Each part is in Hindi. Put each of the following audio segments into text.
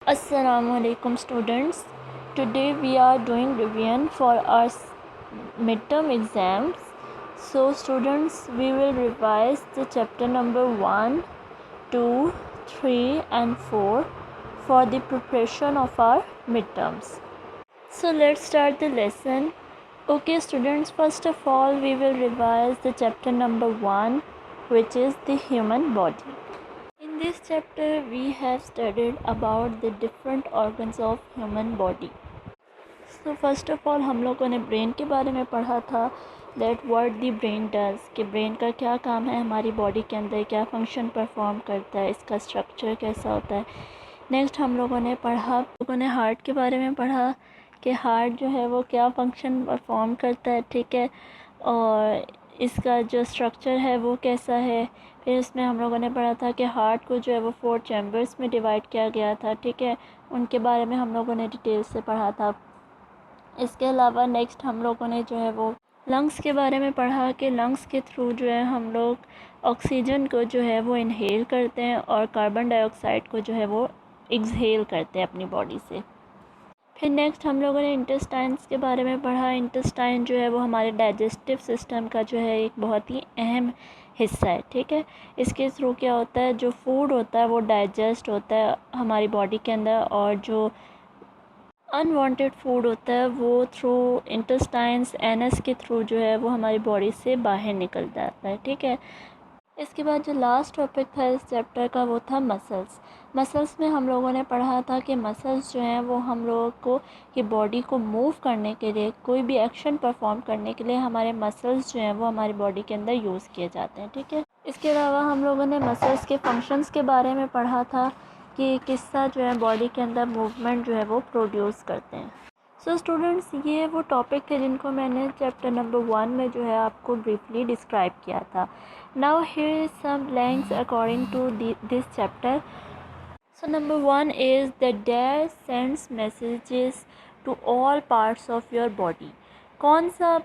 Assalamualaikum students. Today we are doing revision for our midterm exams. So students, we will revise the chapter number 1, 2, 3 and 4 for the preparation of our midterms. So let's start the lesson. Okay students, first of all we will revise the chapter number 1, which is the human body. In this chapter, we have studied about the different organs of human body. So first of all, हम लोगों ने ब्रेन के बारे में पढ़ा था, that what the brain does, कि ब्रेन का क्या काम है हमारी बॉडी के अंदर, क्या फंक्शन परफॉर्म करता है, इसका स्ट्रक्चर कैसा होता है. नेक्स्ट हम लोगों ने हार्ट के बारे में पढ़ा कि हार्ट जो है वो क्या फंक्शन परफॉर्म करता है, ठीक है, और इसका जो स्ट्रक्चर है वो कैसा है. फिर इसमें हम लोगों ने पढ़ा था कि हार्ट को जो है वो 4 चैम्बर्स में डिवाइड किया गया था, ठीक है, उनके बारे में हम लोगों ने डिटेल से पढ़ा था. इसके अलावा नेक्स्ट हम लोगों ने जो है वो लंग्स के बारे में पढ़ा कि लंग्स के थ्रू जो है हम लोग ऑक्सीजन को जो है वो इनहेल करते हैं और कार्बन डाइऑक्साइड को जो है वो एक्सहेल करते हैं अपनी बॉडी से. फिर नेक्स्ट हम लोगों ने इंटेस्टाइन्स के बारे में पढ़ा. इंटेस्टाइन जो है वो हमारे डाइजेस्टिव सिस्टम का जो है एक बहुत ही अहम हिस्सा है, ठीक है. इसके थ्रू क्या होता है, जो फूड होता है वो डाइजेस्ट होता है हमारी बॉडी के अंदर, और जो अनवांटेड फूड होता है वो थ्रू इंटेस्टाइन्स एनस के थ्रू जो है वो हमारी बॉडी से बाहर निकल जाता है, ठीक है. इसके बाद जो लास्ट टॉपिक था इस चैप्टर का वो था मसल्स. मसल्स में हम लोगों ने पढ़ा था कि मसल्स जो हैं वो हम लोगों को कि बॉडी को मूव करने के लिए, कोई भी एक्शन परफॉर्म करने के लिए हमारे मसल्स जो हैं वो हमारी बॉडी के अंदर यूज़ किए जाते हैं, ठीक है. इसके अलावा हम लोगों ने मसल्स के फंक्शंस के बारे में पढ़ा था कि किस्सा जो है बॉडी के अंदर मूवमेंट जो है वो प्रोड्यूस करते हैं. सो स्टूडेंट्स, ये वो टॉपिक थे जिनको मैंने चैप्टर नंबर 1 में जो है आपको ब्रीफली डिस्क्राइब किया था. Now here is some blanks according to this chapter. So number 1 is the dash sends messages to all parts of your body. कौन सा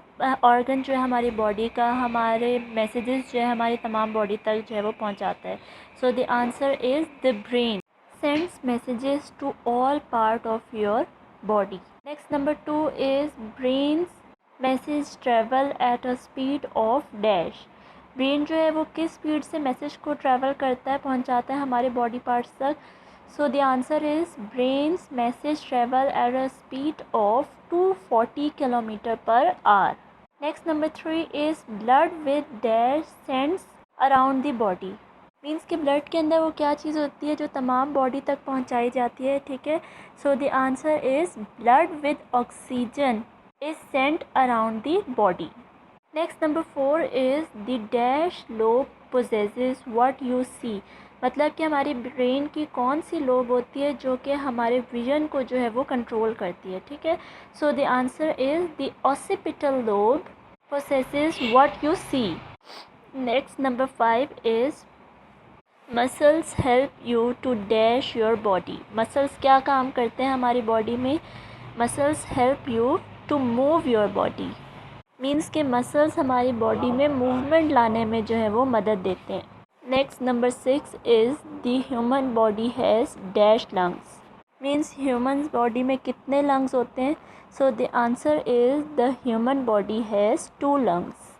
ऑर्गन जो है हमारी बॉडी का हमारे मैसेजेस जो है हमारी तमाम बॉडी तक जो है वो पहुंचाता है. So the answer is the brain sends messages to all part of your body. Next, number 2 is brain's message travel at a speed of dash. Brain जो है वो किस स्पीड से मैसेज को ट्रैवल करता है, पहुंचाता है हमारे बॉडी पार्ट्स तक. सो the answer is brains message travel at a speed of 240 kilometre per hour. Next, number 3 is blood with dash sends around the body. Means कि ब्लड के अंदर वो क्या चीज़ होती है जो तमाम बॉडी तक पहुंचाई जाती है, ठीक है. So the answer is blood with oxygen is sent around the body. Next, number 4 is the dash lobe possesses what you see. मतलब कि हमारी ब्रेन की कौन सी लोब होती है जो कि हमारे विजन को जो है वो कंट्रोल करती है, ठीक है. So the answer is the occipital lobe possesses what you see. Next, number 5 is muscles help you to dash your body. Muscles क्या काम करते हैं हमारी बॉडी में. Muscles help you to move your body. Means के मसल्स हमारी बॉडी में मूवमेंट लाने में जो है वो मदद देते हैं. Next, number 6 is the human body has dash lungs. Means human body में कितने लंग्स होते हैं. So the answer is the human body has 2 lungs.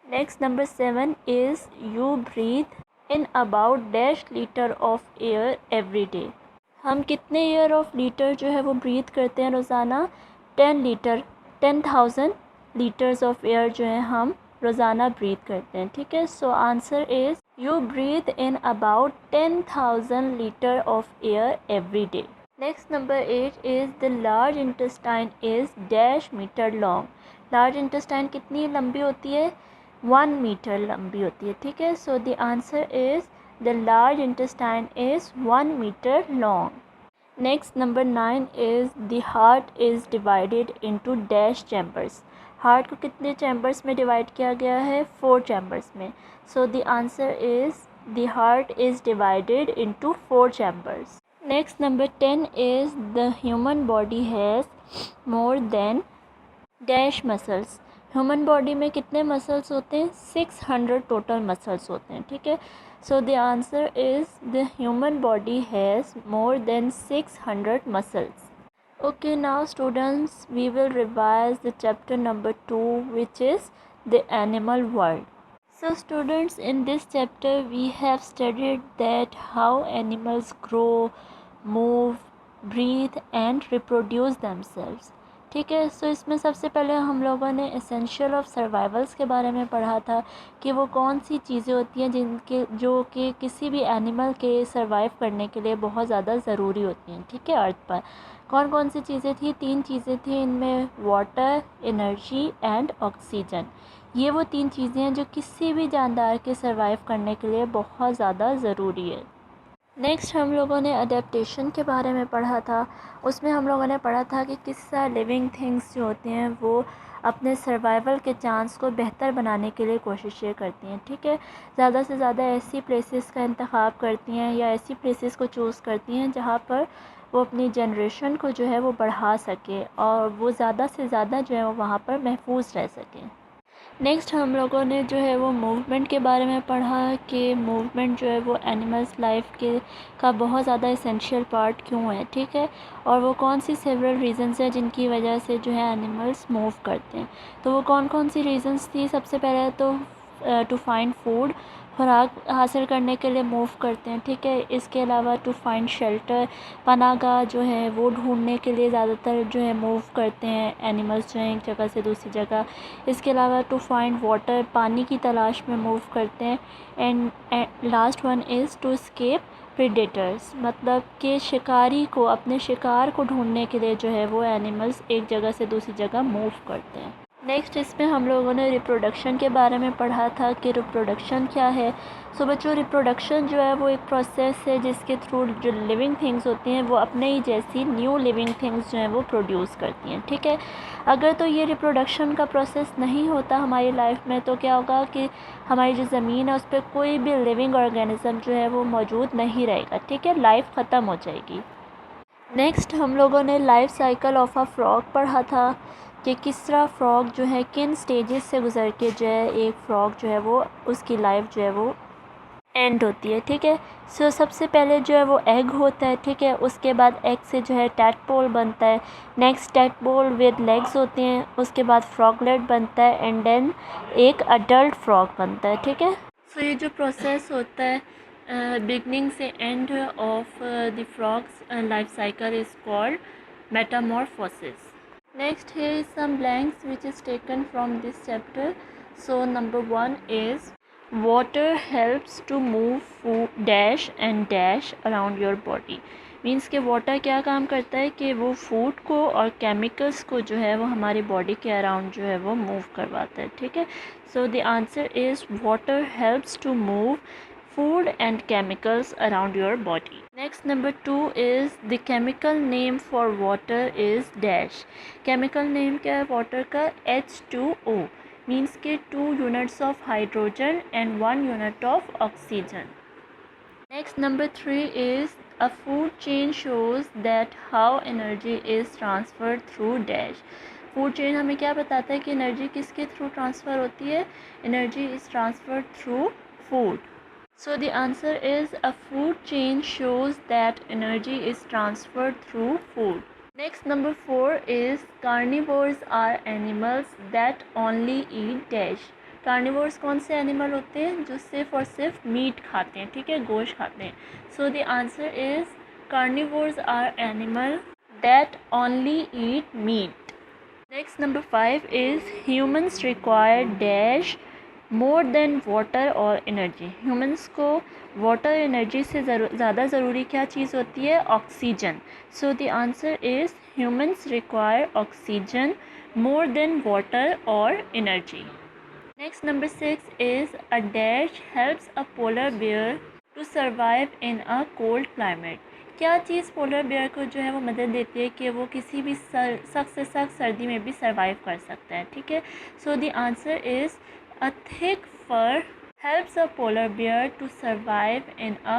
Next, number 7 is you breathe in about dash litre of air every day. हम कितने एयर ऑफ लीटर जो है वो ब्रीथ करते हैं रोज़ाना. 10 लीटर, 10,000 लीटर्स ऑफ एयर जो है हम रोज़ाना ब्रीथ करते हैं, ठीक है. So answer is you breathe in about 10,000 litre of air every day. Next, number 8 is the large intestine is dash metre long. Large intestine कितनी लंबी होती है. 1 मीटर लंबी होती है, ठीक है. So the answer is the large intestine is 1 metre long. Next, number 9 is the heart is divided into dash chambers. Heart को कितने चैम्बर्स में डिवाइड किया गया है. 4 चैम्बर्स में. सो the answer is the heart is divided into 4 chambers. Next, number 10 is the human body has more than dash muscles. Human body में कितने मसल्स होते हैं. 600 टोटल मसल्स होते हैं, ठीक है. So the answer is the human body has more than 600 muscles. Okay, now students, we will revise the chapter number 2, which is the animal world. So students, in this chapter we have studied that how animals grow, move, breathe and reproduce themselves. ठीक है, सो इसमें सबसे पहले हम लोगों ने एसेंशियल ऑफ सर्वाइवल्स के बारे में पढ़ा था कि वो कौन सी चीज़ें होती हैं जिनके जो कि किसी भी एनिमल के सर्वाइव करने के लिए बहुत ज़्यादा ज़रूरी होती हैं। ठीक है, अर्थ पर कौन कौन सी चीज़ें थी? 3 चीज़ें थी इनमें, वाटर, एनर्जी एंड ऑक्सीजन। ये वो 3 चीज़ें हैं जो किसी भी जानदार के सर्वाइव करने के लिए बहुत ज़्यादा ज़रूरी है। नेक्स्ट हम लोगों ने अडेप्टेशन के बारे में पढ़ा था। उसमें हम लोगों ने पढ़ा था कि किस तरह लिविंग थिंग्स जो होती हैं वो अपने सर्वाइवल के चांस को बेहतर बनाने के लिए कोशिशें करती हैं। ठीक है, ज़्यादा से ज़्यादा ऐसी प्लेसेस का इंतखाब करती हैं या ऐसी प्लेसेस को चूज़ करती हैं जहाँ पर वो अपनी जनरेशन को जो है वो बढ़ा सके और वो ज़्यादा से ज़्यादा जो है वो वहाँ पर महफूज रह सकें। नेक्स्ट हम लोगों ने जो है वो मूवमेंट के बारे में पढ़ा कि मूवमेंट जो है वो एनिमल्स लाइफ के का बहुत ज़्यादा इसेंशियल पार्ट क्यों है। ठीक है, और वो कौन सी सेवरल रीज़न्स हैं जिनकी वजह से जो है एनिमल्स मूव करते हैं। तो वो कौन कौन सी रीज़न्स थी? सबसे पहले तो टू फाइंड फूड, खुराक हासिल करने के लिए मूव करते हैं। ठीक है, इसके अलावा टू फाइंड शेल्टर, पनाहगाह जो है वो ढूंढने के लिए ज़्यादातर जो है मूव करते हैं एनिमल्स जो हैं एक जगह से दूसरी जगह। इसके अलावा टू फाइंड वाटर, पानी की तलाश में मूव करते हैं। And last one is to escape predators, मतलब कि शिकारी को, अपने शिकार को ढूंढने के लिए जो है वो एनिमल्स एक जगह से दूसरी जगह मूव करते हैं। नेक्स्ट इसमें हम लोगों ने रिप्रोडक्शन के बारे में पढ़ा था कि रिप्रोडक्शन क्या है। सो बच्चों, रिप्रोडक्शन जो है वो एक प्रोसेस है जिसके थ्रू जो लिविंग थिंग्स होती हैं वो अपने ही जैसी न्यू लिविंग थिंग्स जो हैं वो प्रोड्यूस करती हैं। ठीक है, अगर तो ये रिप्रोडक्शन का प्रोसेस नहीं होता हमारी लाइफ में तो क्या होगा कि हमारी जो ज़मीन है उस पर कोई भी लिविंग ऑर्गेनिज्म जो है वो मौजूद नहीं रहेगा। ठीक है, लाइफ ख़त्म हो जाएगी। नेक्स्ट हम लोगों ने life cycle of a frog पढ़ा था कि किस तरह फ्रॉग जो है किन स्टेजेस से गुज़र के जो है एक फ्रॉग जो है वो उसकी लाइफ जो है वो एंड होती है। ठीक है, सो सबसे पहले जो है वो एग होता है। ठीक है, उसके बाद एग से जो है टैडपोल बनता है। नेक्स्ट टैडपोल विद लेग्स होते हैं, उसके बाद फ्रॉगलेट बनता है एंड देन एक अडल्ट फ्रॉग बनता है। ठीक है, सो ये जो प्रोसेस होता है बिगनिंग से end of the frogs life cycle is called Metamorphosis. Next, here is some blanks which is taken from this chapter. So number 1 is water helps to move food dash and dash around your body. Means कि वाटर क्या काम करता है कि वो फूड को और केमिकल्स को जो है वो हमारी बॉडी के अराउंड जो है वो मूव करवाता है। ठीक है, so the answer is water helps to move food and chemicals around your body. Next, number 2 is the chemical name for water is dash. Chemical name क्या है water का? H2O. Means के 2 units of hydrogen and 1 unit of oxygen. Next, number 3 is a food chain shows that how energy is transferred through dash. Food chain हमें क्या बताता है कि एनर्जी किसके थ्रू ट्रांसफ़र होती है? Energy is transferred through food. So the answer is a food chain shows that energy is transferred through food. Next, number 4 is carnivores are animals that only eat dash. Carnivores कौन से एनिमल होते हैं? जो सिर्फ और सिर्फ मीट खाते हैं। ठीक है, गोश्त खाते हैं. So the answer is carnivores are animal that only eat meat. Next, number 5 is humans require dash more than water और एनर्जी. ह्यूमंस को वाटर एनर्जी से ज़्यादा ज़रूरी क्या चीज़ होती है? Oxygen. So the answer is humans require oxygen more than water और energy. Next, number 6 is a dash helps a polar bear to survive in a cold climate. क्या चीज़ पोलर बेयर को जो है वो मदद देती है कि वो किसी भी सख्त से सख्त सर्दी में भी सर्वाइव कर सकता है. ठीक है, so the answer is a thick fur helps a polar bear to survive in a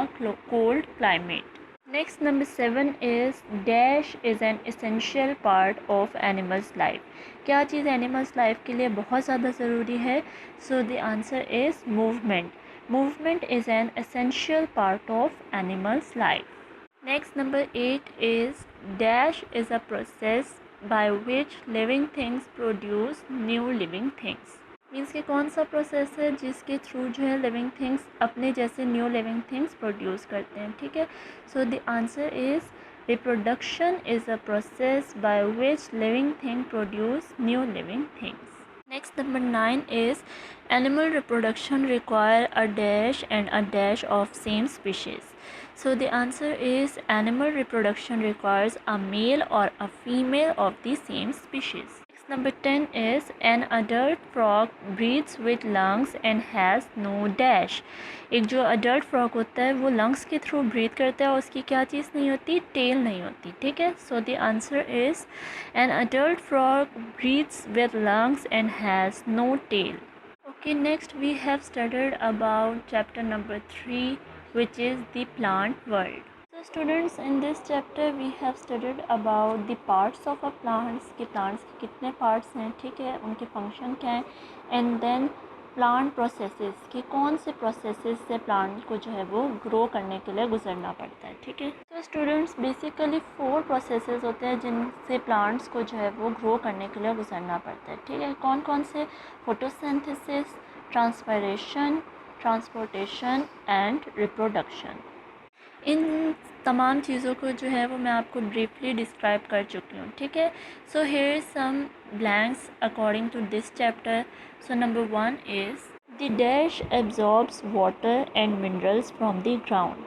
cold climate. Next, number 7 is dash is an essential part of animals life. क्या चीज़ एनिमल्स लाइफ के लिए बहुत ज़्यादा ज़रूरी है? So the answer is movement. Movement is an essential part of animals' life. Next, number 8 is dash is a process by which living things produce new living things. Means कि कौन सा प्रोसेस है जिसके थ्रू जो है लिविंग थिंग्स अपने जैसे न्यू लिविंग थिंग्स प्रोड्यूस करते हैं, ठीक है. So the answer is reproduction is a process by which living thing produce new living things. Next, number 9 is animal reproduction require a dash and a dash of same species. So the answer is animal reproduction requires a male or a female of the same species. Next, number 10 is an adult frog breathes with lungs and has no dash. एक जो adult frog होता है वो lungs के through breathe करता है और उसकी क्या चीज़ नहीं होती, tail नहीं होती, ठीक है. So the answer is an adult frog breathes with lungs and has no tail. Okay, next we have studied about chapter number 3, which is the plant world. So students, in this chapter we have studied about the parts of a plants कि plants के कितने parts हैं, ठीक है, उनके function क्या है, and then प्लांट प्रोसेसेस कि कौन से प्रोसेसेस से प्लांट को जो है वो ग्रो करने के लिए गुजरना पड़ता है, ठीक है. तो स्टूडेंट्स, बेसिकली 4 प्रोसेसेस होते हैं जिनसे प्लांट्स को जो है वो ग्रो करने के लिए गुजरना पड़ता है, ठीक है. कौन कौन से? Photosynthesis, transpiration, transportation and reproduction. इन तमाम चीज़ों को जो है वो मैं आपको ब्रीफली डिस्क्राइब कर चुकी हूँ, ठीक है. So here some blanks according to this chapter. So number 1 is the dash absorbs water and minerals from the ground.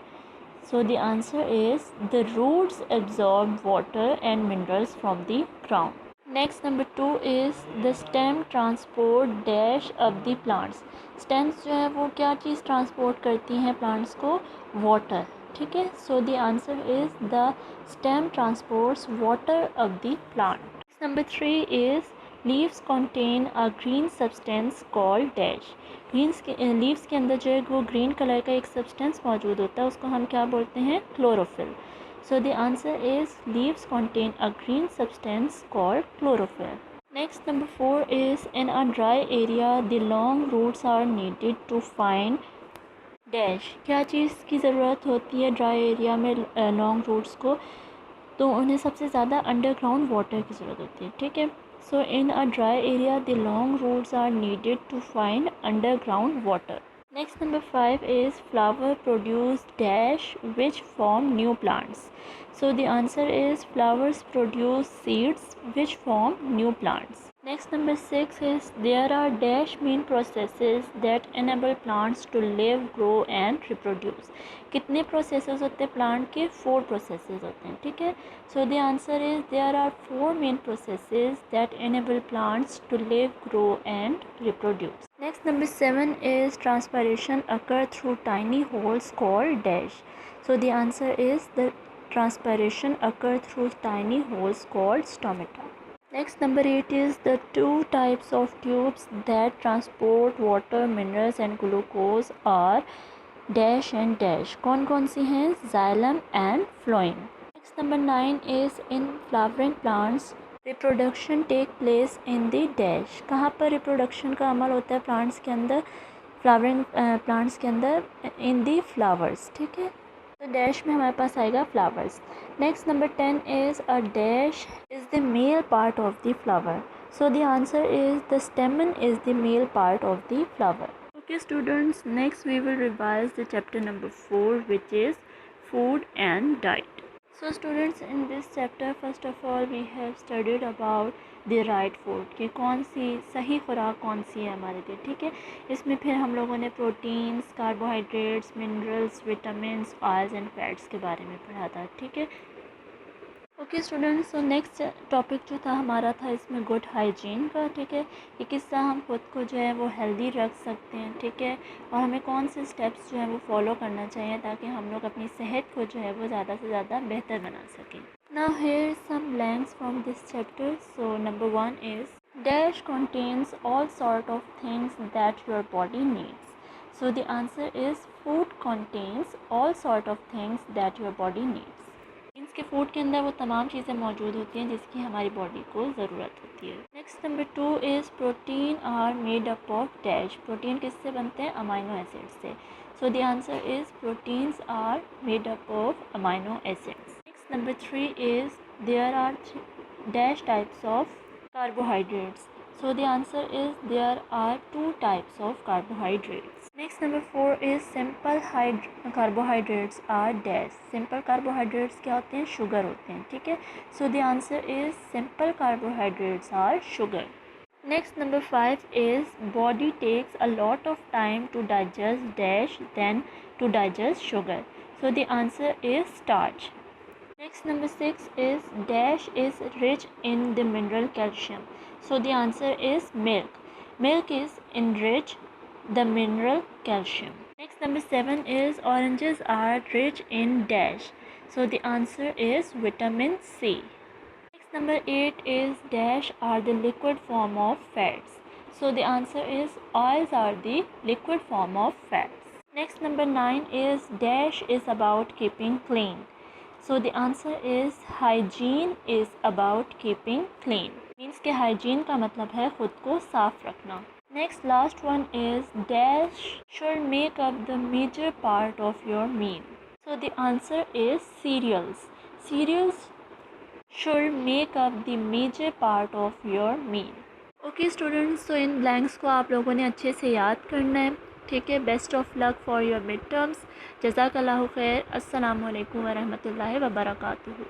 So the answer is the roots absorb water and minerals from the ground. Next, number 2 is the stem transport dash of the plants. Stems जो है वो क्या चीज़ ट्रांसपोर्ट करती हैं प्लांट्स को? वाटर, ठीक है. So the answer is the stem transports water of the plant. Number 3 is leaves contain a green substance called dash. Leaves के अंदर जो है वो ग्रीन कलर का एक सब्सटेंस मौजूद होता है, उसको हम क्या बोलते हैं? Chlorophyll. So the answer is leaves contain a green substance called chlorophyll. Next, number 4 is in a dry area the long roots are needed to find dash. क्या चीज़ की ज़रूरत होती है ड्राई एरिया में लॉन्ग रूट्स को? तो उन्हें सबसे ज़्यादा अंडरग्राउंड वाटर की ज़रूरत होती है, ठीक है. So in a dry area the long roots are needed to find underground water. Next, number 5 is flower produce dash which form new plants. So the answer is flowers produce seeds which form new plants. Next, number 6 is there are dash main processes that enable plants to live, grow and reproduce. कितने processes होते हैं प्लांट के? 4 processes होते हैं, ठीक है. So the answer is there are 4 main processes that enable plants to live, grow and reproduce. Next, number 7 is transpiration occur through tiny holes called dash. So the answer is the transpiration occur through tiny holes called stomata. Next, number 8 is the 2 types of tubes that transport water, minerals and glucose are dash and dash. कौन कौन सी हैं? Xylem and phloem. Next, number 9 is in flowering plants reproduction take place in the dash. कहाँ पर reproduction का अमल होता है प्लांट्स के अंदर? फ्लावरिंग प्लांट्स के अंदर in the flowers, ठीक है. तो डैश में हमारे पास आएगा flowers. Next, number 10 is a dash is the male part of the flower. So the answer is the stamen is the male part of the flower. Okay students, next we will revise the chapter number 4 which is food and diet. So students, in this chapter first of all we have studied about the right food कि कौन सी सही खुराक कौन सी है हमारे लिए, ठीक है. इसमें फिर हम लोगों ने proteins, carbohydrates, minerals, vitamins, oils and fats के बारे में पढ़ा था, ठीक है. Okay students, so next topic जो था हमारा था इसमें गुड हाइजीन का, ठीक है, कि किस तरह हम खुद को जो है वो हेल्दी रख सकते हैं, ठीक है, और हमें कौन से स्टेप्स जो है वो फॉलो करना चाहिए ताकि हम लोग अपनी सेहत को जो है वो ज़्यादा से ज़्यादा बेहतर बना सकें. Now here some blanks from this chapter. So number 1 is dash contains all sort of things that your body needs. So the answer is food contains all sort of things that your body needs. Means के फूड के अंदर वो तमाम चीज़ें मौजूद होती हैं जिसकी हमारी बॉडी को ज़रूरत होती है। Next number 2 is protein are made up of dash. Protein किससे बनते हैं? अमाइनो एसिड से। So the answer is proteins are made up of amino acids. Next number 3 is there are dash types of carbohydrates. So the answer is there are 2 types of carbohydrates. Next number 4 is simple carbohydrates are dash. Simple carbohydrates क्या होते हैं? Sugar होते हैं, ठीक है। So the answer is simple carbohydrates are sugar. Next number 5 is body takes a lot of time to digest dash than to digest sugar. So the answer is starch. Next number 6 is dash is rich in the mineral calcium. So the answer is milk. Milk is enrich the mineral calcium. Next number 7 is oranges are rich in dash. So the answer is vitamin C. Next number 8 is dash are the liquid form of fats. So the answer is oils are the liquid form of fats. Next number 9 is dash is about keeping clean. So the answer is hygiene is about keeping clean. Means के hygiene का मतलब है खुद को साफ रखना. Next last one is dash should make up the major part of your meal. So the answer is cereals. Cereals should make up the major part of your meal. Okay students, so in blanks को आप लोगों ने अच्छे से याद करना है, ठीक है। Best of luck for your mid terms. जज़ाकल्लाहु खैर। अस्सलामु अलैकुम वरहमतुल्लाहि वबरकातुहू।